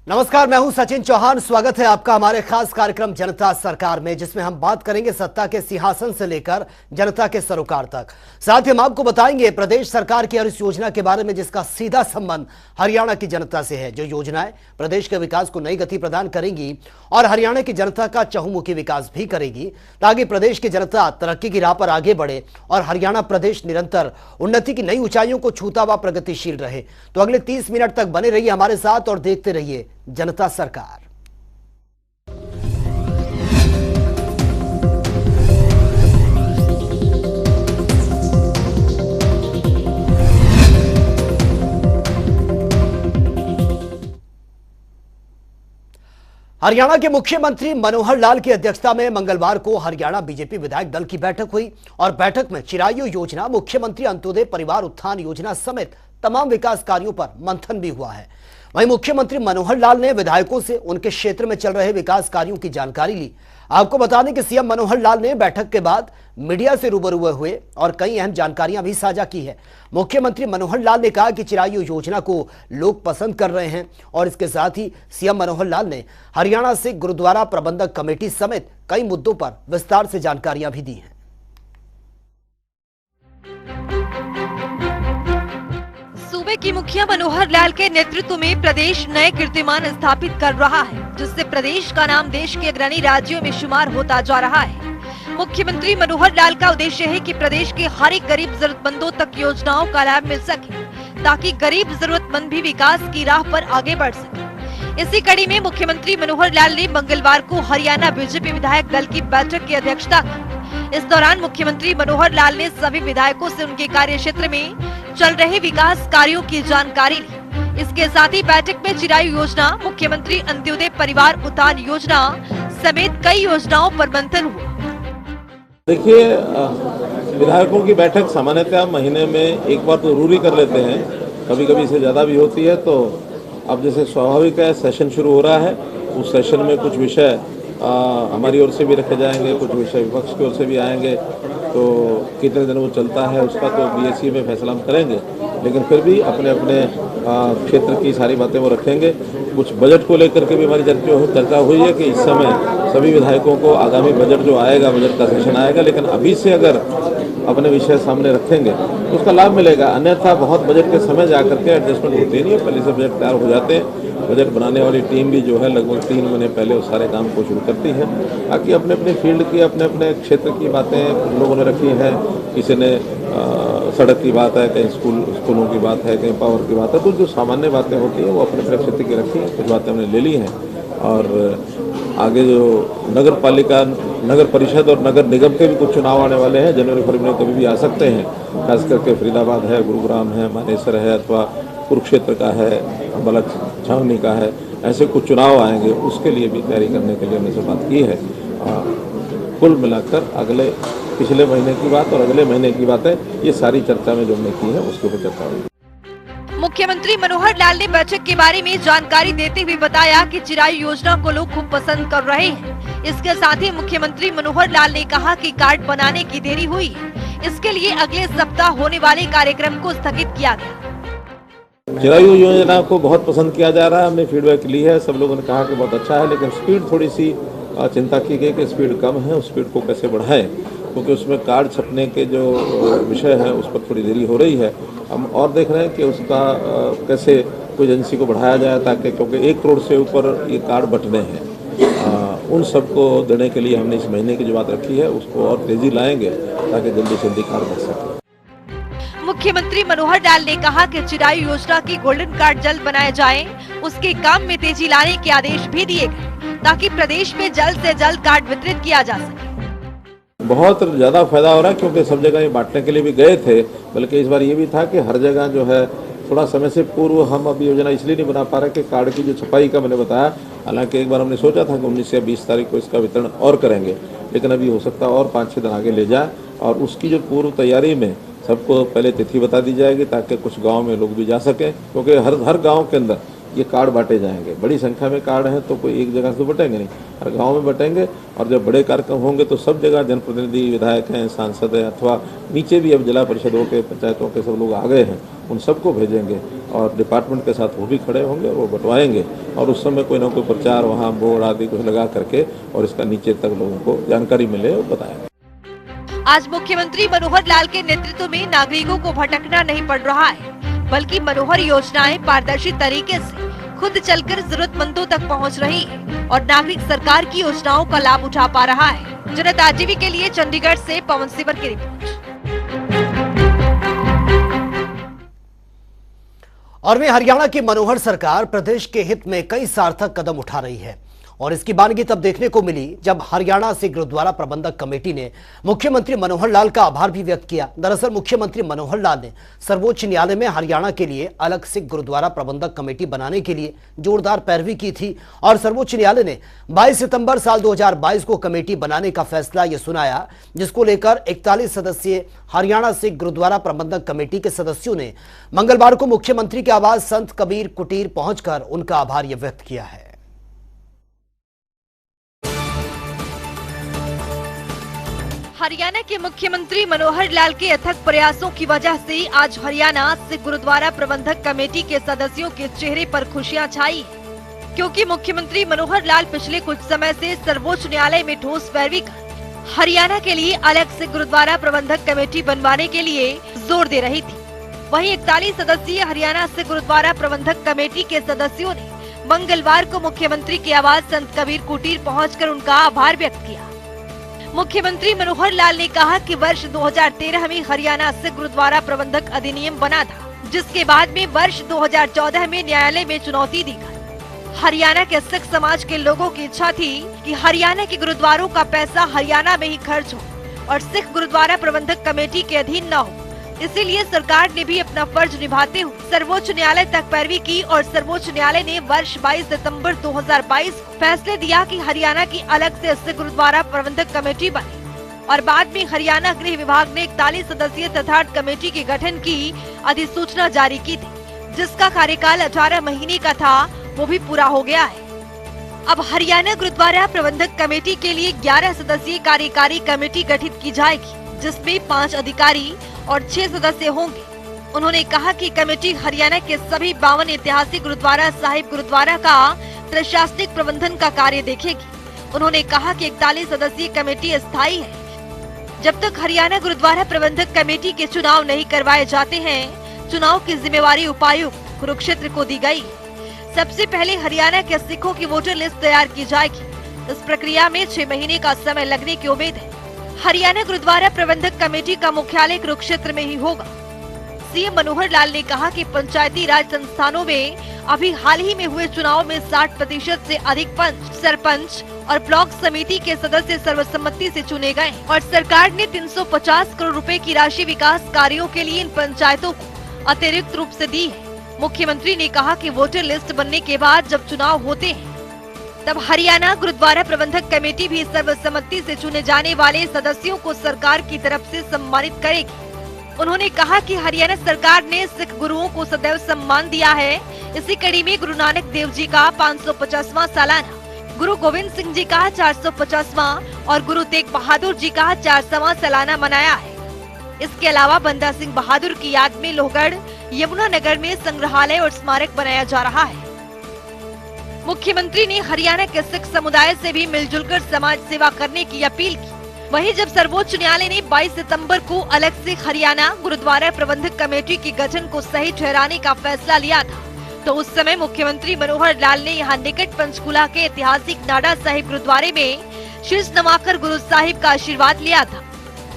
नमस्कार, मैं हूं सचिन चौहान। स्वागत है आपका हमारे खास कार्यक्रम जनता सरकार में, जिसमें हम बात करेंगे सत्ता के सिंहासन से लेकर जनता के सरोकार तक। साथ ही हम आपको बताएंगे प्रदेश सरकार की हर इस योजना के बारे में जिसका सीधा संबंध हरियाणा की जनता से है। जो योजनाएं प्रदेश के विकास को नई गति प्रदान करेंगी और हरियाणा की जनता का चहुमुखी विकास भी करेगी, ताकि प्रदेश की जनता तरक्की की राह पर आगे बढ़े और हरियाणा प्रदेश निरंतर उन्नति की नई ऊंचाइयों को छूता हुआ प्रगतिशील रहे। तो अगले 30 मिनट तक बने रहिए हमारे साथ और देखते रहिए जनता सरकार। हरियाणा के मुख्यमंत्री मनोहर लाल की अध्यक्षता में मंगलवार को हरियाणा बीजेपी विधायक दल की बैठक हुई और बैठक में चिरायु योजना, मुख्यमंत्री अंत्योदय परिवार उत्थान योजना समेत तमाम विकास कार्यों पर मंथन भी हुआ है। वहीं मुख्यमंत्री मनोहर लाल ने विधायकों से उनके क्षेत्र में चल रहे विकास कार्यों की जानकारी ली। आपको बता दें कि सीएम मनोहर लाल ने बैठक के बाद मीडिया से रूबरू हुए और कई अहम जानकारियां भी साझा की है। मुख्यमंत्री मनोहर लाल ने कहा कि चिरायु योजना को लोग पसंद कर रहे हैं और इसके साथ ही सीएम मनोहर लाल ने हरियाणा से गुरुद्वारा प्रबंधक कमेटी समेत कई मुद्दों पर विस्तार से जानकारियां भी दी हैं। सूबे की मुखिया मनोहर लाल के नेतृत्व में प्रदेश नए कीर्तिमान स्थापित कर रहा है, जिससे प्रदेश का नाम देश के अग्रणी राज्यों में शुमार होता जा रहा है। मुख्यमंत्री मनोहर लाल का उद्देश्य है कि प्रदेश के हर एक गरीब जरूरतमंदों तक योजनाओं का लाभ मिल सके, ताकि गरीब जरूरतमंद भी विकास की राह पर आगे बढ़ सके। इसी कड़ी में मुख्यमंत्री मनोहर लाल ने मंगलवार को हरियाणा बीजेपी विधायक दल की बैठक की अध्यक्षता की। इस दौरान मुख्यमंत्री मनोहर लाल ने सभी विधायकों से उनके कार्य क्षेत्र में चल रहे विकास कार्यों की जानकारी ली। इसके साथ ही बैठक में चिरायु योजना, मुख्यमंत्री अंत्योदय परिवार उत्थान योजना समेत कई योजनाओं पर मंथन हुआ। देखिए, विधायकों की बैठक सामान्यतः महीने में एक बार तो जरूरी कर लेते हैं, कभी कभी से ज़्यादा भी होती है। तो अब जैसे स्वाभाविक है, सेशन शुरू हो रहा है, उस सेशन में कुछ विषय हमारी ओर से भी रखे जाएंगे, कुछ विषय विपक्ष की ओर से भी आएंगे। तो कितने दिन वो चलता है उसका तो बीएससी में फैसला हम करेंगे, लेकिन फिर भी अपने अपने क्षेत्र की सारी बातें वो रखेंगे। कुछ बजट को लेकर के भी हमारी चर्चा हुई है कि इस समय सभी विधायकों को आगामी बजट जो आएगा, बजट का सेशन आएगा, लेकिन अभी से अगर अपने विषय सामने रखेंगे तो उसका लाभ मिलेगा। अन्यथा बहुत बजट के समय जा करके एडजस्टमेंट होती नहीं है, पहले से बजट तैयार हो जाते हैं। बजट बनाने वाली टीम भी जो है लगभग 3 महीने पहले उस सारे काम को शुरू करती है, ताकि अपने अपने फील्ड की, अपने अपने क्षेत्र की बातें लोगों ने रखी है। किसी ने सड़क की बात है, कहीं स्कूलों की बात है, कहीं पावर की बात है। तो जो सामान्य बातें होती हैं वो अपने अपने क्षेत्र की रखी हैं, कुछ बातें हमने ले ली हैं। और आगे जो नगर पालिका, नगर परिषद और नगर निगम के भी कुछ चुनाव आने वाले हैं, जनवरी-फरवरी में कभी भी आ सकते हैं। खास करके फरीदाबाद है, गुरुग्राम है, मानेसर है, अथवा कुरुक्षेत्र का है, अम्बाला छावनी का है, ऐसे कुछ चुनाव आएंगे, उसके लिए भी तैयारी करने के लिए हमने से बात की है। कुल मिलाकर पिछले महीने की बात और अगले महीने की बात है, ये सारी चर्चा में जो हमने की है उसके ऊपर चर्चा हुई। मुख्यमंत्री मनोहर लाल ने बैठक के बारे में जानकारी देते हुए बताया कि चिरायु योजना को लोग खूब पसंद कर रहे हैं। इसके साथ ही मुख्यमंत्री मनोहर लाल ने कहा कि कार्ड बनाने की देरी हुई है, इसके लिए अगले सप्ताह होने वाले कार्यक्रम को स्थगित किया गया। चिरायु योजना को बहुत पसंद किया जा रहा है, हमने फीडबैक ली है, सब लोगों ने कहा कि बहुत अच्छा है, लेकिन स्पीड थोड़ी सी चिंता की गई कि स्पीड कम है, उस स्पीड को कैसे बढ़ाएं, क्योंकि उसमें कार्ड छपने के जो विषय है उस पर थोड़ी देरी हो रही है। हम और देख रहे हैं कि उसका कैसे कोई एजेंसी को बढ़ाया जाए, ताकि क्योंकि 1 करोड़ से ऊपर ये कार्ड बंटने हैं, उन सबको देने के लिए हमने इस महीने की जो बात रखी है उसको और तेजी लाएंगे, ताकि जल्दी से जल्दी कार्ड बन सके। मुख्यमंत्री मनोहर लाल ने कहा कि चिरायु योजना की गोल्डन कार्ड जल्द बनाए जाएं, उसके काम में तेजी लाने के आदेश भी दिए गए, ताकि प्रदेश में जल्द से जल्द कार्ड वितरित किया जा सके। बहुत ज़्यादा फायदा हो रहा है, क्योंकि सब जगह ये बांटने के लिए भी गए थे, बल्कि इस बार ये भी था कि हर जगह जो है थोड़ा समय से पूर्व हम अभी योजना इसलिए नहीं बना पा रहे कि कार्ड की जो छपाई का मैंने बताया, हालांकि एक बार हमने सोचा था कि 19 या 20 तारीख को इसका वितरण और करेंगे, लेकिन अभी हो सकता है और 5-6 दिन आगे ले जाए। और उसकी जो पूर्व तैयारी में सबको पहले तिथि बता दी जाएगी, ताकि कुछ गाँव में लोग भी जा सकें, क्योंकि हर गाँव के अंदर ये कार्ड बांटे जाएंगे। बड़ी संख्या में कार्ड हैं तो कोई एक जगह से बटेंगे नहीं, हर गांव में बटेंगे। और जब बड़े कार्यक्रम होंगे तो सब जगह जनप्रतिनिधि, विधायक हैं, सांसद हैं, अथवा नीचे भी अब जिला परिषदों के, पंचायतों के सब लोग आ गए हैं, उन सबको भेजेंगे, और डिपार्टमेंट के साथ वो भी खड़े होंगे, वो बंटवाएंगे और उस समय कोई ना कोई प्रचार वहाँ बोर्ड आदि कुछ लगा करके और इसका नीचे तक लोगों को जानकारी मिले और बताएंगे। आज मुख्यमंत्री मनोहर लाल के नेतृत्व में नागरिकों को भटकना नहीं पड़ रहा है, बल्कि मनोहर योजनाएं पारदर्शी तरीके से खुद चलकर जरूरतमंदों तक पहुंच रही है और नागरिक सरकार की योजनाओं का लाभ उठा पा रहा है। जनता टीवी के लिए चंडीगढ़ से पवन सिवर की रिपोर्ट। और में हरियाणा की मनोहर सरकार प्रदेश के हित में कई सार्थक कदम उठा रही है और इसकी बानगी तब देखने को मिली जब हरियाणा सिख गुरुद्वारा प्रबंधक कमेटी ने मुख्यमंत्री मनोहर लाल का आभार भी व्यक्त किया। दरअसल मुख्यमंत्री मनोहर लाल ने सर्वोच्च न्यायालय में हरियाणा के लिए अलग सिख गुरुद्वारा प्रबंधक कमेटी बनाने के लिए जोरदार पैरवी की थी और सर्वोच्च न्यायालय ने 22 सितंबर साल 2022 को कमेटी बनाने का फैसला ये सुनाया, जिसको लेकर 41 सदस्यीय हरियाणा सिख गुरुद्वारा प्रबंधक कमेटी के सदस्यों ने मंगलवार को मुख्यमंत्री के आवास संत कबीर कुटीर पहुंचकर उनका आभार व्यक्त किया है। हरियाणा के मुख्यमंत्री मनोहर लाल के अथक प्रयासों की वजह से आज हरियाणा सिख गुरुद्वारा प्रबंधक कमेटी के सदस्यों के चेहरे पर खुशियां छाई है, क्योंकि मुख्यमंत्री मनोहर लाल पिछले कुछ समय से सर्वोच्च न्यायालय में ठोस पैरवी कर हरियाणा के लिए अलग सिख गुरुद्वारा प्रबंधक कमेटी बनवाने के लिए जोर दे रही थी। वहीं 41 सदस्यीय हरियाणा सिख गुरुद्वारा प्रबंधक कमेटी के सदस्यों ने मंगलवार को मुख्यमंत्री के आवास संत कबीर कुटीर पहुँच उनका आभार व्यक्त किया। मुख्यमंत्री मनोहर लाल ने कहा कि वर्ष 2013 में हरियाणा सिख गुरुद्वारा प्रबंधक अधिनियम बना था, जिसके बाद में वर्ष 2014 में न्यायालय में चुनौती दी गई। हरियाणा के सिख समाज के लोगों की इच्छा थी कि हरियाणा के गुरुद्वारों का पैसा हरियाणा में ही खर्च हो और सिख गुरुद्वारा प्रबंधक कमेटी के अधीन न हो। इसीलिए सरकार ने भी अपना फर्ज निभाते हुए सर्वोच्च न्यायालय तक पैरवी की और सर्वोच्च न्यायालय ने वर्ष 22 सितंबर 2022 को फैसले दिया कि हरियाणा की अलग से सिख गुरुद्वारा प्रबंधक कमेटी बने और बाद में हरियाणा गृह विभाग ने 41 सदस्यीय तथार्थ कमेटी के गठन की अधिसूचना जारी की थी, जिसका कार्यकाल 18 महीने का था, वो भी पूरा हो गया है। अब हरियाणा गुरुद्वारा प्रबंधक कमेटी के लिए 11 सदस्यीय कार्यकारी कमेटी गठित की जाएगी, जिसमें 5 अधिकारी और 6 सदस्य होंगे। उन्होंने कहा कि कमेटी हरियाणा के सभी 52 ऐतिहासिक गुरुद्वारा साहिब गुरुद्वारा का प्रशासनिक प्रबंधन का कार्य देखेगी। उन्होंने कहा कि 41 सदस्यीय कमेटी अस्थायी है। जब तक हरियाणा गुरुद्वारा प्रबंधक कमेटी के चुनाव नहीं करवाए जाते हैं, चुनाव की जिम्मेवारी उपायुक्त कुरुक्षेत्र को दी गई है। सबसे पहले हरियाणा के सिखों की वोटर लिस्ट तैयार की जाएगी। इस प्रक्रिया में 6 महीने का समय लगने की उम्मीद है। हरियाणा गुरुद्वारा प्रबंधक कमेटी का मुख्यालय कुरुक्षेत्र में ही होगा। सीएम मनोहर लाल ने कहा कि पंचायती राज संस्थानों में अभी हाल ही में हुए चुनाव में 60% से अधिक पंच, सरपंच और ब्लॉक समिति के सदस्य सर्वसम्मति से चुने गए और सरकार ने 350 करोड़ रुपए की राशि विकास कार्यों के लिए इन पंचायतों को अतिरिक्त रूप से दी है। मुख्यमंत्री ने कहा कि वोटर लिस्ट बनने के बाद जब चुनाव होते हैं, तब हरियाणा गुरुद्वारा प्रबंधक कमेटी भी सर्वसम्मति से चुने जाने वाले सदस्यों को सरकार की तरफ से सम्मानित करेगी। उन्होंने कहा कि हरियाणा सरकार ने सिख गुरुओं को सदैव सम्मान दिया है। इसी कड़ी में गुरु नानक देव जी का 550वां सालाना, गुरु गोविंद सिंह जी का 450वां और गुरु तेग बहादुर जी का 400वां सालाना मनाया है। इसके अलावा बंदा सिंह बहादुर की याद में लोहगढ़, यमुनानगर में संग्रहालय और स्मारक बनाया जा रहा है। मुख्यमंत्री ने हरियाणा के सिख समुदाय से भी मिलजुल कर समाज सेवा करने की अपील की। वहीं जब सर्वोच्च न्यायालय ने 22 सितंबर को अलग से हरियाणा गुरुद्वारा प्रबंधक कमेटी के गठन को सही ठहराने का फैसला लिया था, तो उस समय मुख्यमंत्री मनोहर लाल ने यहाँ निकट पंचकुला के ऐतिहासिक नाडा साहिब गुरुद्वारे में शीश नवाकर गुरु साहिब का आशीर्वाद लिया था।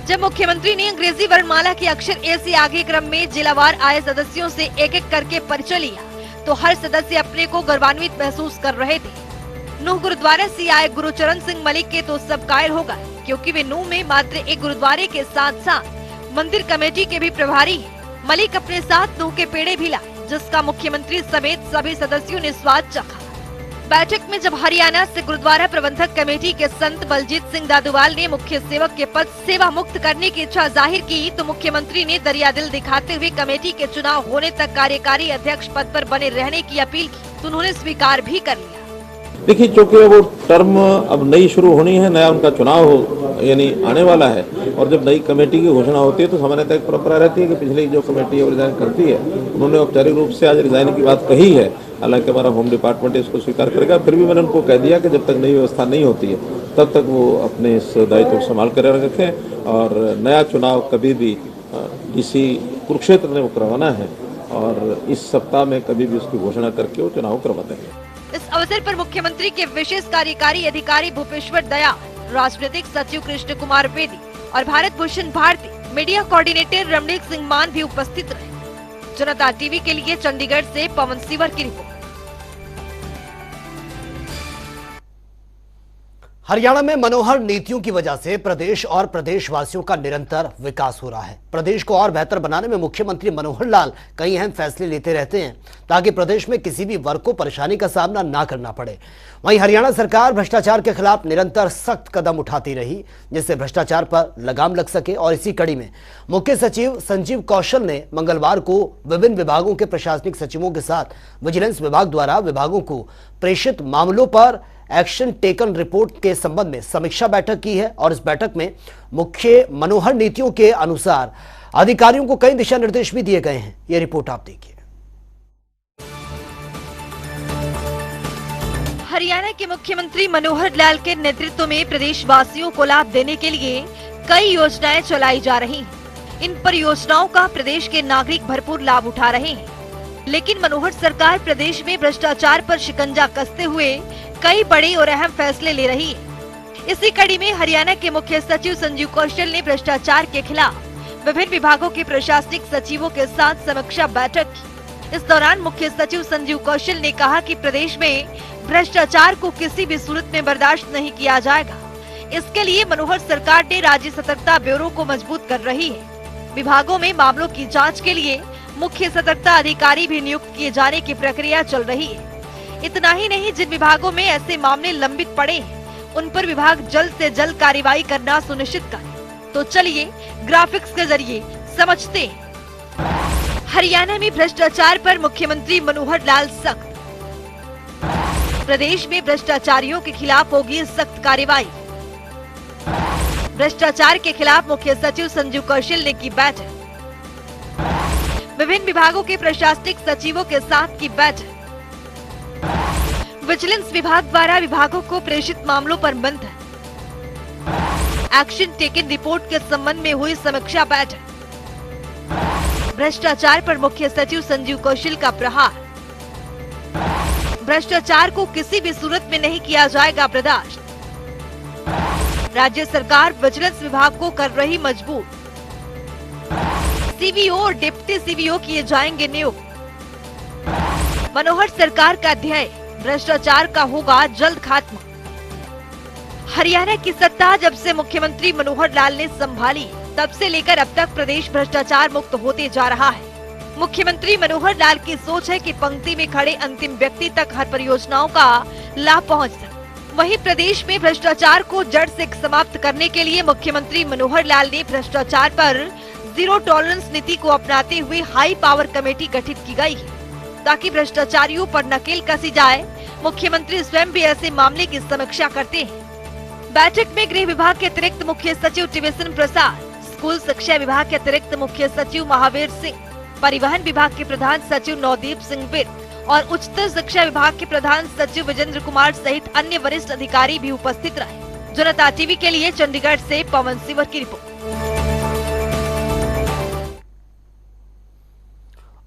जब मुख्यमंत्री ने अंग्रेजी वर्णमाला के अक्षर ए से आगे क्रम में जिलावार आए सदस्यों से एक-एक करके परिचय लिया, तो हर सदस्य अपने को गौरवान्वित महसूस कर रहे थे। नूह गुरुद्वारा से आए गुरु चरण सिंह मलिक के तो सब कायल हो गए, क्योंकि वे नूह में मात्र एक गुरुद्वारे के साथ साथ मंदिर कमेटी के भी प्रभारी हैं। मलिक अपने साथ नूह के पेड़े भी लाए, जिसका मुख्यमंत्री समेत सभी सदस्यों ने स्वाद चखा। बैठक में जब हरियाणा से गुरुद्वारा प्रबंधक कमेटी के संत बलजीत सिंह दादुवाल ने मुख्य सेवक के पद सेवा मुक्त करने की इच्छा जाहिर की, तो मुख्यमंत्री ने दरियादिल दिखाते हुए कमेटी के चुनाव होने तक कार्यकारी अध्यक्ष पद पर बने रहने की अपील की, तो उन्होंने स्वीकार भी कर लिया। देखिए, चूंकि वो टर्म अब नई शुरू होनी है, नया उनका चुनाव हो यानी आने वाला है, और जब नई कमेटी की घोषणा होती है तो सामान्यतः एक परंपरा रहती है कि पिछली जो कमेटी है वो रिजाइन करती है। उन्होंने औपचारिक रूप से आज रिजाइन की बात कही है, हालांकि हमारा होम डिपार्टमेंट इसको स्वीकार करेगा। फिर भी मैंने उनको कह दिया कि जब तक नई व्यवस्था नहीं होती है तब तक वो अपने इस दायित्व को संभाल कर रखें, और नया चुनाव कभी भी डीसी कुरुक्षेत्र ने वो करवाना है, और इस सप्ताह में कभी भी उसकी घोषणा करके वो चुनाव करवा देंगे। इस अवसर पर मुख्यमंत्री के विशेष कार्यकारी अधिकारी भूपेश्वर दया, राजनीतिक सचिव कृष्ण कुमार बेदी और भारत भूषण भारती, मीडिया कोऑर्डिनेटर रमणीक सिंह मान भी उपस्थित रहे। जनता टीवी के लिए चंडीगढ़ से पवन सिवर की रिपोर्ट। हरियाणा में मनोहर नीतियों की वजह से प्रदेश और प्रदेशवासियों का निरंतर विकास हो रहा है। प्रदेश को और बेहतर बनाने में मुख्यमंत्री मनोहर लाल कई अहम फैसले लेते रहते हैं ताकि प्रदेश में किसी भी वर्ग को परेशानी का सामना ना करना पड़े। वहीं हरियाणा सरकार भ्रष्टाचार के खिलाफ निरंतर सख्त कदम उठाती रही, जिससे भ्रष्टाचार पर लगाम लग सके। और इसी कड़ी में मुख्य सचिव संजीव कौशल ने मंगलवार को विभिन्न विभागों के प्रशासनिक सचिवों के साथ विजिलेंस विभाग द्वारा विभागों को प्रेषित मामलों पर एक्शन टेकन रिपोर्ट के संबंध में समीक्षा बैठक की है। और इस बैठक में मुख्य मनोहर नीतियों के अनुसार अधिकारियों को कई दिशा निर्देश भी दिए गए हैं। यह रिपोर्ट आप देखिए। हरियाणा के मुख्यमंत्री मनोहर लाल के नेतृत्व में प्रदेशवासियों को लाभ देने के लिए कई योजनाएं चलाई जा रही हैं। इन परियोजनाओं का प्रदेश के नागरिक भरपूर लाभ उठा रहे हैं, लेकिन मनोहर सरकार प्रदेश में भ्रष्टाचार पर शिकंजा कसते हुए कई बड़े और अहम फैसले ले रही है। इसी कड़ी में हरियाणा के मुख्य सचिव संजीव कौशल ने भ्रष्टाचार के खिलाफ विभिन्न विभागों के प्रशासनिक सचिवों के साथ समीक्षा बैठक की। इस दौरान मुख्य सचिव संजीव कौशल ने कहा कि प्रदेश में भ्रष्टाचार को किसी भी सूरत में बर्दाश्त नहीं किया जाएगा। इसके लिए मनोहर सरकार ने राज्य सतर्कता ब्यूरो को मजबूत कर रही है। विभागों में मामलों की जाँच के लिए मुख्य सतर्कता अधिकारी भी नियुक्त किए जाने की प्रक्रिया चल रही है। इतना ही नहीं, जिन विभागों में ऐसे मामले लंबित पड़े हैं उन पर विभाग जल्द से जल्द कार्रवाई करना सुनिश्चित करे। तो चलिए ग्राफिक्स के जरिए समझते हैं। हरियाणा में भ्रष्टाचार पर मुख्यमंत्री मनोहर लाल सख्त। प्रदेश में भ्रष्टाचारियों के खिलाफ होगी सख्त कार्रवाई। भ्रष्टाचार के खिलाफ मुख्य सचिव संजीव कौशल ने की बैठक। विभिन्न विभागों के प्रशासनिक सचिवों के साथ की बैठक। विजिलेंस विभाग द्वारा विभागों को प्रेषित मामलों पर मंथन। एक्शन टेकन रिपोर्ट के संबंध में हुई समीक्षा बैठक। भ्रष्टाचार पर मुख्य सचिव संजीव कौशल का प्रहार। भ्रष्टाचार को किसी भी सूरत में नहीं किया जाएगा बर्दाश्त। राज्य सरकार विजिलेंस विभाग को कर रही मजबूत। सीवीओ और डिप्टी सीवीओ किए जाएंगे नियुक्त। मनोहर सरकार का ध्येय भ्रष्टाचार का होगा जल्द खात्मा। हरियाणा की सत्ता जब से मुख्यमंत्री मनोहर लाल ने संभाली तब से लेकर अब तक प्रदेश भ्रष्टाचार मुक्त होते जा रहा है। मुख्यमंत्री मनोहर लाल की सोच है कि पंक्ति में खड़े अंतिम व्यक्ति तक हर परियोजनाओं का लाभ पहुंच सके। वहीं प्रदेश में भ्रष्टाचार को जड़ से समाप्त करने के लिए मुख्यमंत्री मनोहर लाल ने भ्रष्टाचार पर जीरो टॉलरेंस नीति को अपनाते हुए हाई पावर कमेटी गठित की गई है ताकि भ्रष्टाचारियों पर नकेल कसी जाए। मुख्यमंत्री स्वयं भी ऐसे मामले की समीक्षा करते हैं। बैठक में गृह विभाग के अतिरिक्त मुख्य सचिव टिवेसन प्रसाद, स्कूल शिक्षा विभाग के अतिरिक्त मुख्य सचिव महावीर सिंह, परिवहन विभाग के प्रधान सचिव नवदीप सिंह बिर्क और उच्चतर शिक्षा विभाग के प्रधान सचिव विजेंद्र कुमार सहित अन्य वरिष्ठ अधिकारी भी उपस्थित रहे। जनता टीवी के लिए चंडीगढ़ से पवन सिवर की रिपोर्ट।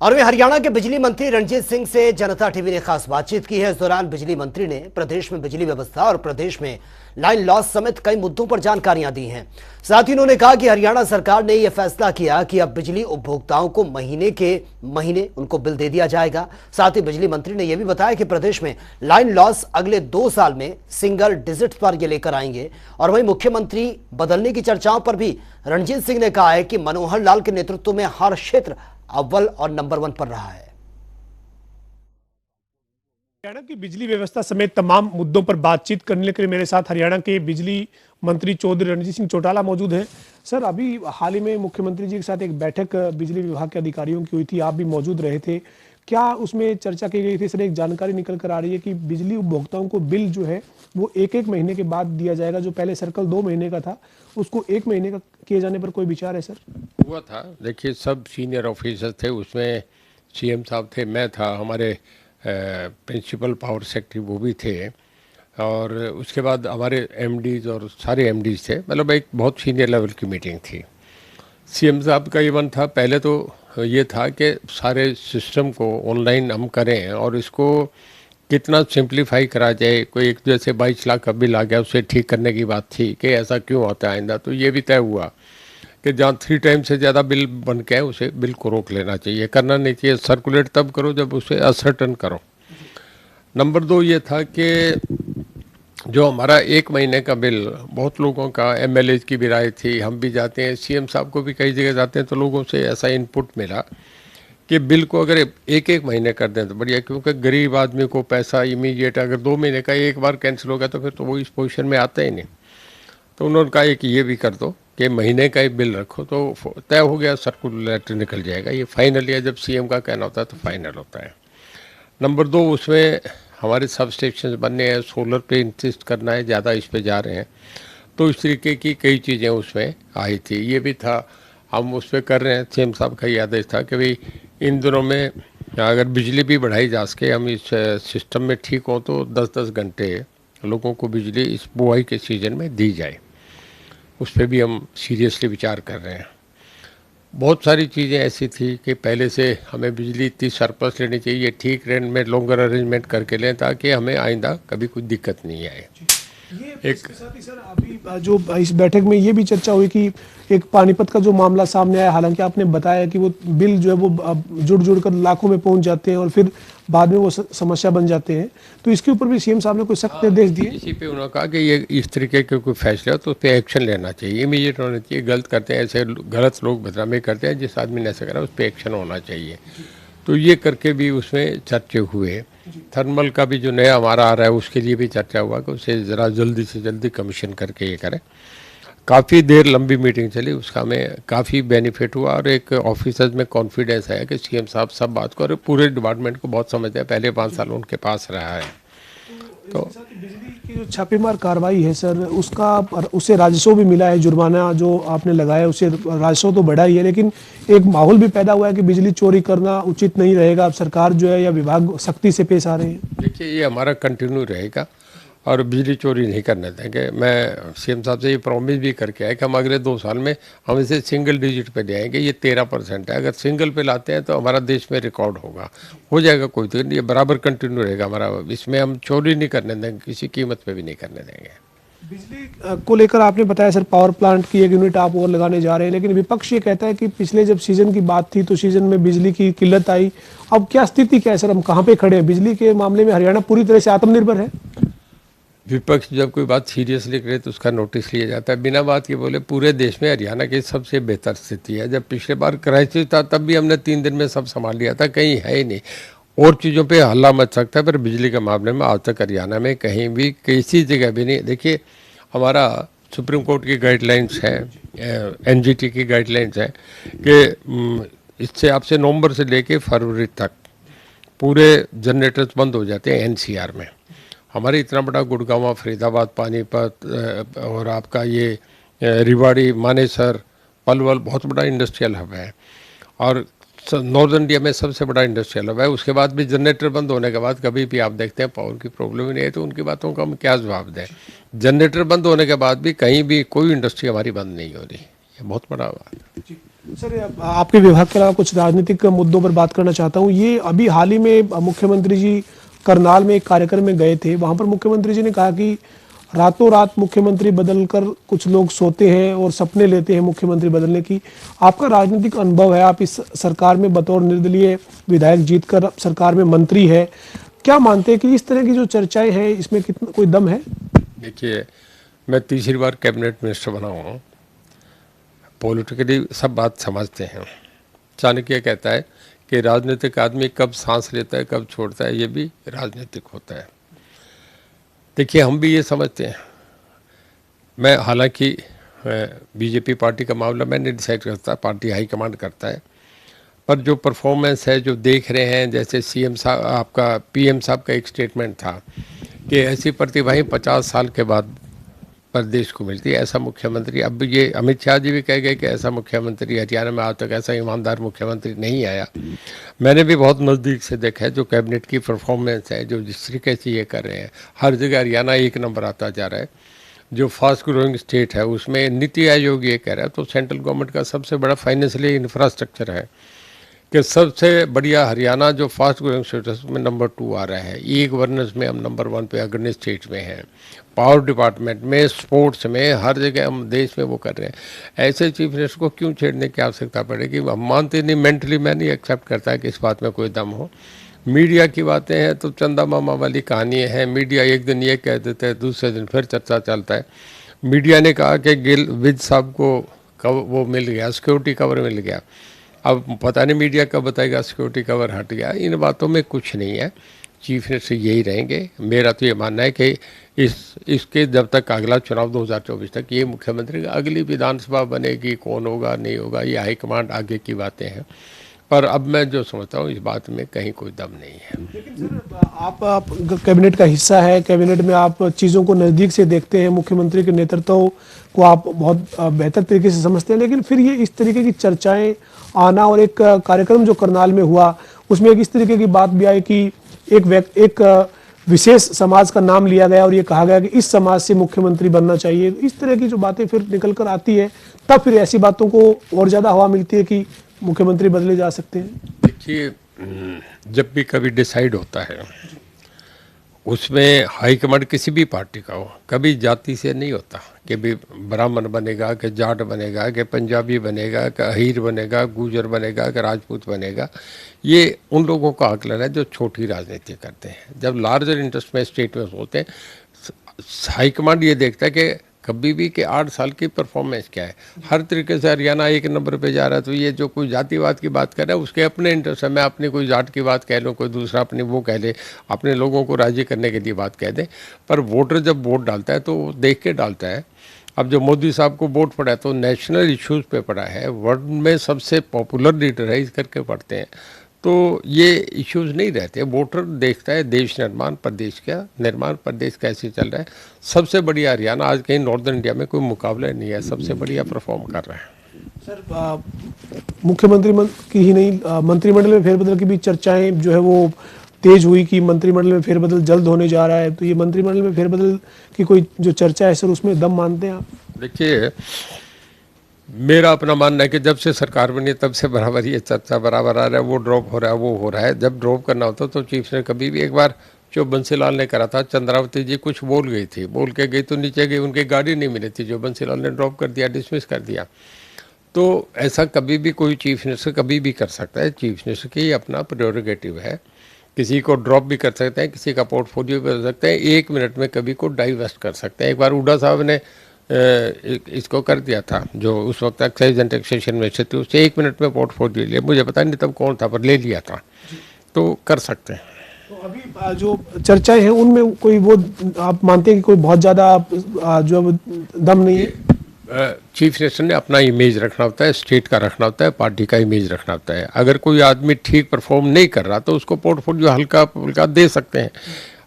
और वे हरियाणा के बिजली मंत्री रणजीत सिंह से जनता टीवी ने खास बातचीत की है। इस दौरान बिजली मंत्री ने प्रदेश में बिजली व्यवस्था और प्रदेश में लाइन लॉस समेत कई मुद्दों पर जानकारियां दी हैं। साथ ही उन्होंने कहा कि हरियाणा सरकार ने यह फैसला किया कि अब बिजली उपभोक्ताओं को महीने के महीने उनको बिल दे दिया जाएगा। साथ ही बिजली मंत्री ने यह भी बताया कि प्रदेश में लाइन लॉस अगले 2 साल में सिंगल डिजिट पर ये लेकर आएंगे। और वहीं मुख्यमंत्री बदलने की चर्चाओं पर भी रणजीत सिंह ने कहा है कि मनोहर लाल के नेतृत्व में हर क्षेत्र अव्वल और नंबर 1 पर रहा है। हरियाणा की बिजली व्यवस्था समेत तमाम मुद्दों पर बातचीत करने के लिए मेरे साथ हरियाणा के बिजली मंत्री चौधरी रणजीत सिंह चौटाला मौजूद हैं। सर, अभी हाल ही में मुख्यमंत्री जी के साथ एक बैठक बिजली विभाग के अधिकारियों की हुई थी, आप भी मौजूद रहे थे। क्या उसमें चर्चा की गई थी सर? एक जानकारी निकल कर आ रही है कि बिजली उपभोक्ताओं को बिल जो है वो एक एक महीने के बाद दिया जाएगा। जो पहले सर्कल 2 महीने का था उसको 1 महीने का किए जाने पर कोई विचार है सर? हुआ था, देखिए सब सीनियर ऑफिसर थे उसमें, सीएम साहब थे, मैं था, हमारे प्रिंसिपल पावर सेक्रेटरी वो भी थे, और उसके बाद हमारे एमडीज और सारे एमडीज थे, मतलब एक बहुत सीनियर लेवल की मीटिंग थी। सीएम साहब का इवन था, पहले तो ये था कि सारे सिस्टम को ऑनलाइन हम करें और इसको कितना सिंप्लीफाई करा जाए। कोई एक जैसे 22 लाख का बिल आ गया, उसे ठीक करने की बात थी कि ऐसा क्यों होता है आइंदा, तो ये भी तय हुआ कि जहाँ 3 टाइम से ज़्यादा बिल बन के है उसे बिल को रोक लेना चाहिए, करना नहीं चाहिए। सर्कुलेट तब करो जब उसे असर्टन करो। नंबर 2 ये था कि जो हमारा 1 महीने का बिल, बहुत लोगों का, एमएलए की भी राय थी, हम भी जाते हैं, सीएम साहब को भी कई जगह जाते हैं, तो लोगों से ऐसा इनपुट मिला कि बिल को अगर 1-1 महीने कर दें तो बढ़िया, क्योंकि गरीब आदमी को पैसा इमीडिएट, अगर 2 महीने का एक बार कैंसिल हो गया तो फिर तो वो इस पोजीशन में आता ही नहीं। तो उन्होंने कहा कि ये भी कर दो कि महीने का ही बिल रखो, तो तय हो गया, सर्कुलर निकल जाएगा। ये फाइनल है, जब सीएम का कहना होता है तो फाइनल होता है। नंबर 2, उसमें हमारे सब स्टेशन बनने हैं, सोलर पे इंसिस्ट करना है, ज़्यादा इस पे जा रहे हैं, तो इस तरीके की कई चीज़ें उसमें आई थी। ये भी था, हम उस पर कर रहे हैं। सीएम साहब का ये आदेश था कि भाई इन दिनों में अगर बिजली भी बढ़ाई जा सके, हम इस सिस्टम में ठीक हो तो 10-10 घंटे लोगों को बिजली इस बुआई के सीज़न में दी जाए। उस पर भी हम सीरियसली विचार कर रहे हैं। बहुत सारी चीज़ें ऐसी थी कि पहले से हमें बिजली इतनी सरप्लस लेनी चाहिए, ठीक रेंट में लॉन्गर अरेंजमेंट करके लें ताकि हमें आइंदा कभी कोई दिक्कत नहीं आए। एक साथ ही सर, अभी जो इस बैठक में ये भी चर्चा हुई कि एक पानीपत का जो मामला सामने आया, हालांकि आपने बताया कि वो बिल जो है वो जुड़ कर लाखों में पहुंच जाते हैं और फिर बाद में वो समस्या बन जाते हैं, तो इसके ऊपर भी सीएम साहब ने कोई सख्त निर्देश दिए। इसी पे उन्होंने कहा कि ये इस तरीके के कोई फैसले हो तो उस पर एक्शन लेना चाहिए, इमीडिएट होना चाहिए। गलत करते हैं, ऐसे गलत लोग बदनामी करते हैं, जिस आदमी ने ऐसा करा उस पर एक्शन होना चाहिए। तो ये करके भी उसमें चर्चे हुए। थर्मल का भी जो नया हमारा आ रहा है उसके लिए भी चर्चा हुआ कि उसे ज़रा जल्दी से जल्दी कमीशन करके ये करें। काफ़ी देर लंबी मीटिंग चली, उसका हमें काफ़ी बेनिफिट हुआ और एक ऑफिसर्स में कॉन्फिडेंस है कि सीएम साहब सब बात को और पूरे डिपार्टमेंट को बहुत समझते हैं, पहले 5 साल उनके पास रहा है। तो बिजली की जो छापेमार कार्रवाई है सर, उससे राजस्व भी मिला है, जुर्माना जो आपने लगाया उससे राजस्व तो बढ़ा ही है, लेकिन एक माहौल भी पैदा हुआ है कि बिजली चोरी करना उचित नहीं रहेगा। अब सरकार जो है या विभाग सख्ती से पेश आ रहे हैं। देखिए, ये हमारा कंटिन्यू रहेगा और बिजली चोरी नहीं करने देंगे। मैं सीएम साहब से ये प्रॉमिस भी करके आया कि हम अगले 2 साल में हम इसे सिंगल डिजिट पे ले आएंगे। ये 13% है, अगर सिंगल पे लाते हैं तो हमारा देश में रिकॉर्ड होगा, हो जाएगा, कोई तो ये बराबर कंटिन्यू रहेगा हमारा। इसमें हम चोरी नहीं करने देंगे, किसी कीमत पे भी नहीं करने देंगे। बिजली को लेकर आपने बताया सर, पावर प्लांट की 1 यूनिट आप और लगाने जा रहे हैं, लेकिन विपक्ष ये कहता है कि पिछले जब सीजन की बात थी तो सीजन में बिजली की किल्लत आई। अब क्या स्थिति क्या है सर, हम कहाँ पे खड़े हैं बिजली के मामले में? हरियाणा पूरी तरह से आत्मनिर्भर है? विपक्ष जब कोई बात सीरियसली करे तो उसका नोटिस लिया जाता है। बिना बात के बोले पूरे देश में हरियाणा की सबसे बेहतर स्थिति है। जब पिछले बार क्राइसिस था तब भी हमने 3 दिन में सब संभाल लिया था, कहीं है ही नहीं। और चीज़ों पे हल्ला मच सकता है पर बिजली के मामले में आज तक हरियाणा में कहीं भी किसी जगह भी नहीं। देखिए, हमारा सुप्रीम कोर्ट की गाइडलाइंस है, एनजीटी की गाइडलाइंस है कि इससे आपसे नवंबर से लेके फरवरी तक पूरे जनरेटर्स बंद हो जाते हैं एनसीआर में। हमारे इतना बड़ा गुड़गांव, फरीदाबाद, पानीपत और आपका ये रिवाड़ी, मानेसर, पलवल बहुत बड़ा इंडस्ट्रियल हब है और नॉर्थ इंडिया में सबसे बड़ा इंडस्ट्रियल हब है। उसके बाद भी जनरेटर बंद होने के बाद कभी भी आप देखते हैं पावर की प्रॉब्लम ही नहीं है, तो उनकी बातों का हम क्या जवाब दें। जनरेटर बंद होने के बाद भी कहीं भी कोई इंडस्ट्री हमारी बंद नहीं हो रही, ये बहुत बड़ा बात है। सर, आपके विभाग के अलावा कुछ राजनीतिक मुद्दों पर बात करना चाहता हूँ। ये अभी हाल ही में मुख्यमंत्री जी करनाल में एक कार्यक्रम में गए थे, वहां पर मुख्यमंत्री जी ने कहा कि रातों रात मुख्यमंत्री बदलकर कुछ लोग सोते हैं और सपने लेते हैं मुख्यमंत्री बदलने की। आपका राजनीतिक अनुभव है, आप इस सरकार में बतौर निर्दलीय विधायक जीतकर सरकार में मंत्री है, क्या मानते हैं कि इस तरह की जो चर्चाएं हैं इसमें कितना कोई दम है? देखिए, मैं तीसरी बार कैबिनेट मिनिस्टर बना हूँ, पॉलिटिकली सब बात समझते हैं। चाणक्य कहता है कि राजनीतिक आदमी कब सांस लेता है कब छोड़ता है, ये भी राजनीतिक होता है। देखिए, हम भी ये समझते हैं। मैं हालांकि बीजेपी पार्टी का मामला मैं नहीं डिसाइड करता, पार्टी हाईकमांड करता है, पर जो परफॉर्मेंस है जो देख रहे हैं, जैसे सीएम साहब आपका पीएम साहब का एक स्टेटमेंट था कि ऐसी प्रतिभाएं 50 साल के बाद प्रदेश को मिलती है, ऐसा मुख्यमंत्री, अब ये अमित शाह जी भी कह गए कि ऐसा मुख्यमंत्री हरियाणा में आज तक ऐसा ईमानदार मुख्यमंत्री नहीं आया। मैंने भी बहुत नज़दीक से देखा है जो कैबिनेट की परफॉर्मेंस है, जो जिस तरीके से ये कर रहे हैं, हर जगह हरियाणा एक नंबर आता जा रहा है। जो फास्ट ग्रोइंग स्टेट है उसमें नीति आयोग ये कह रहा है, तो सेंट्रल गवर्नमेंट का सबसे बड़ा फाइनेंशियली इंफ्रास्ट्रक्चर है कि सबसे बढ़िया हरियाणा जो फास्ट ग्रोइंग स्टेट में नंबर 2 आ रहा है। ई गवर्नेंस में हम नंबर 1 पे अग्रणी स्टेट में हैं, पावर डिपार्टमेंट में, स्पोर्ट्स में, हर जगह हम देश में वो कर रहे हैं। ऐसे चीफ मिनिस्टर को क्यों छेड़ने की आवश्यकता पड़ेगी? हम मानते नहीं, मेंटली मैं नहीं एक्सेप्ट करता कि इस बात में कोई दम हो। मीडिया की बातें हैं तो चंदा मामा वाली कहानी है। मीडिया एक दिन ये कह देते हैं, दूसरे दिन फिर चर्चा चलता है। मीडिया ने कहा कि गिल विज साहब को वो मिल गया, सिक्योरिटी कवर मिल गया। अब पता नहीं मीडिया कब बताएगा सिक्योरिटी कवर हट गया। इन बातों में कुछ नहीं है, चीफ मिनिस्टर यही रहेंगे। मेरा तो ये मानना है कि इसके जब तक अगला चुनाव 2024 तक ये मुख्यमंत्री, अगली विधानसभा बनेगी, कौन होगा नहीं होगा, ये हाईकमांड आगे की बातें हैं। पर अब मैं जो समझता हूँ इस बात में कहीं कोई दम नहीं है। लेकिन सर आप कैबिनेट का हिस्सा है, कैबिनेट में आप चीज़ों को नज़दीक से देखते हैं, मुख्यमंत्री के नेतृत्व को आप बहुत बेहतर तरीके से समझते हैं, लेकिन फिर ये इस तरीके की चर्चाएं आना, और एक कार्यक्रम जो करनाल में हुआ उसमें एक इस तरीके की बात भी आई कि एक विशेष समाज का नाम लिया गया और ये कहा गया कि इस समाज से मुख्यमंत्री बनना चाहिए। इस तरह की जो बातें फिर निकल कर आती है, तब फिर ऐसी बातों को और ज़्यादा हवा मिलती है कि मुख्यमंत्री बदले जा सकते हैं। देखिए, जब भी कभी डिसाइड होता है उसमें हाईकमांड किसी भी पार्टी का हो, कभी जाति से नहीं होता कि भी ब्राह्मण बनेगा, कि जाट बनेगा, कि पंजाबी बनेगा, कि अहीर बनेगा, गुजर बनेगा, कि राजपूत बनेगा। ये उन लोगों का आकलन है जो छोटी राजनीति करते हैं। जब लार्जर इंटरेस्ट में स्टेट में होते हैं, हाईकमांड ये देखता है कि कभी भी कि 8 साल की परफॉर्मेंस क्या है। हर तरीके से हरियाणा एक नंबर पे जा रहा है, तो ये जो कोई जातिवाद की बात कर रहा है उसके अपने इंटरेस्ट है। मैं अपनी कोई जाट की बात कह लूँ, कोई दूसरा अपनी वो कह ले, अपने लोगों को राजी करने के लिए बात कह दे। पर वोटर जब वोट डालता है तो वो देख के डालता है। अब जो मोदी साहब को वोट पड़ा है तो नेशनल इश्यूज़ पे पड़ा है, वर्ल्ड में सबसे पॉपुलर लीडर है, इस करके पढ़ते हैं। तो ये इश्यूज नहीं रहते। वोटर देखता है देश निर्माण, प्रदेश का निर्माण, प्रदेश कैसे चल रहा है। सबसे बढ़िया हरियाणा आज कहीं नॉर्दर्न इंडिया में कोई मुकाबला नहीं है, सबसे बढ़िया परफॉर्म कर रहा है। सर मुख्यमंत्री की ही नहीं, मंत्रिमंडल में फेरबदल की भी चर्चाएं जो है वो तेज हुई कि मंत्रिमंडल में फेरबदल जल्द होने जा रहा है। तो ये मंत्रिमंडल में फेरबदल की कोई जो चर्चा है सर, उसमें दम मानते हैं आप? देखिए, मेरा अपना मानना है कि जब से सरकार बनी तब से बराबर ये चर्चा बराबर आ रहा है, वो ड्रॉप हो रहा है, वो हो रहा है। जब ड्रॉप करना होता तो चीफ ने कभी भी, एक बार जो बंसीलाल ने करा था, चंद्रावती जी कुछ बोल गई थी, बोल के गई तो नीचे गई, उनकी गाड़ी नहीं मिली थी, जो बंसीलाल ने ड्रॉप कर दिया, डिसमिस कर दिया। तो ऐसा कभी भी कोई चीफ मिनिस्टर कभी भी कर सकता है। चीफ मिनिस्टर की अपना प्रेरोगेटिव है, किसी को ड्रॉप भी कर सकते हैं, किसी का पोर्टफोलियो भी कर सकते हैं, 1 मिनट में कभी को डाइवेस्ट कर सकते हैं। एक बार हुड्डा साहब ने इसको कर दिया था, जो उस वक्त एक्साइज एंड टैक्सेशन में थे, उससे 1 मिनट में पोर्टफोलियो लिया। मुझे पता नहीं तब कौन था, पर ले लिया था। तो कर सकते हैं। तो अभी जो चर्चाएं हैं उनमें कोई वो आप मानते हैं कि कोई बहुत ज़्यादा जो दम नहीं है? चीफ मिनिस्टर ने अपना इमेज रखना होता है, स्टेट का रखना होता है, पार्टी का इमेज रखना होता है। अगर कोई आदमी ठीक परफॉर्म नहीं कर रहा तो उसको पोर्टफोलियो हल्का फुल्का दे सकते हैं।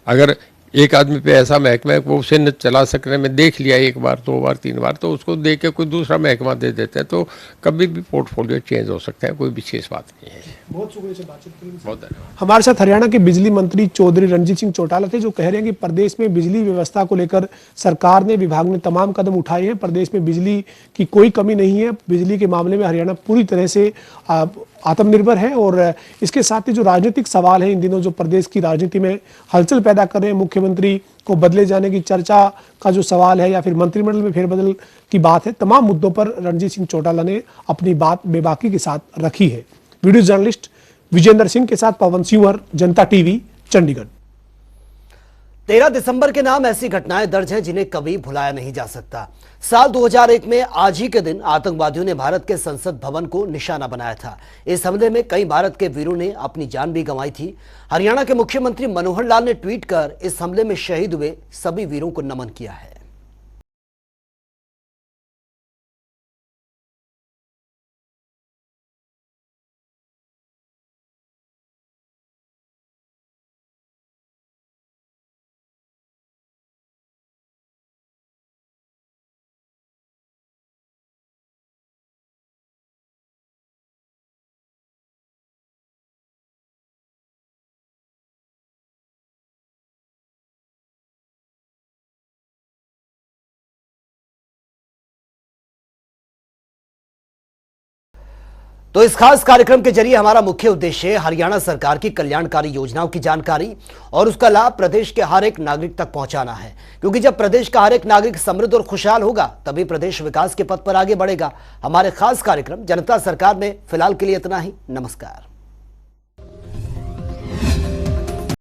अगर एक आदमी पे ऐसा महकमा है वो उसे न चला सकने में देख लिया 1 बार 2 बार 3 बार, तो उसको दे के कोई दूसरा महकमा दे देते हैं। तो कभी भी पोर्टफोलियो चेंज हो सकता है, कोई विशेष बात नहीं है। बहुत शुक्रिया से बातचीत के लिए। बहुत धन्यवाद। हमारे साथ हरियाणा के बिजली मंत्री चौधरी रणजीत सिंह चौटाला थे, जो कह रहे हैं कि प्रदेश में बिजली व्यवस्था को लेकर सरकार ने, विभाग ने तमाम कदम उठाए हैं। प्रदेश में बिजली की कोई कमी नहीं है। बिजली के मामले में हरियाणा पूरी तरह से आत्मनिर्भर है। और इसके साथ ही जो राजनीतिक सवाल है इन दिनों जो प्रदेश की राजनीति में हलचल पैदा कर रहे हैं, मुख्यमंत्री को बदले जाने की चर्चा का जो सवाल है या फिर मंत्रिमंडल में फेरबदल की बात है, तमाम मुद्दों पर रणजीत सिंह चौटाला ने अपनी बात बेबाकी के साथ रखी है। वीडियो जर्नलिस्ट विजेंद्र सिंह के साथ पवन सिंह, जनता टीवी, चंडीगढ़। 13 दिसंबर के नाम ऐसी घटनाएं दर्ज हैं जिन्हें कभी भुलाया नहीं जा सकता। साल 2001 में आज ही के दिन आतंकवादियों ने भारत के संसद भवन को निशाना बनाया था। इस हमले में कई भारत के वीरों ने अपनी जान भी गंवाई थी। हरियाणा के मुख्यमंत्री मनोहर लाल ने ट्वीट कर इस हमले में शहीद हुए सभी वीरों को नमन किया है। तो इस खास कार्यक्रम के जरिए हमारा मुख्य उद्देश्य हरियाणा सरकार की कल्याणकारी योजनाओं की जानकारी और उसका लाभ प्रदेश के हर एक नागरिक तक पहुंचाना है, क्योंकि जब प्रदेश का हर एक नागरिक समृद्ध और खुशहाल होगा तभी प्रदेश विकास के पथ पर आगे बढ़ेगा। हमारे खास कार्यक्रम जनता सरकार में फिलहाल के लिए इतना ही। नमस्कार।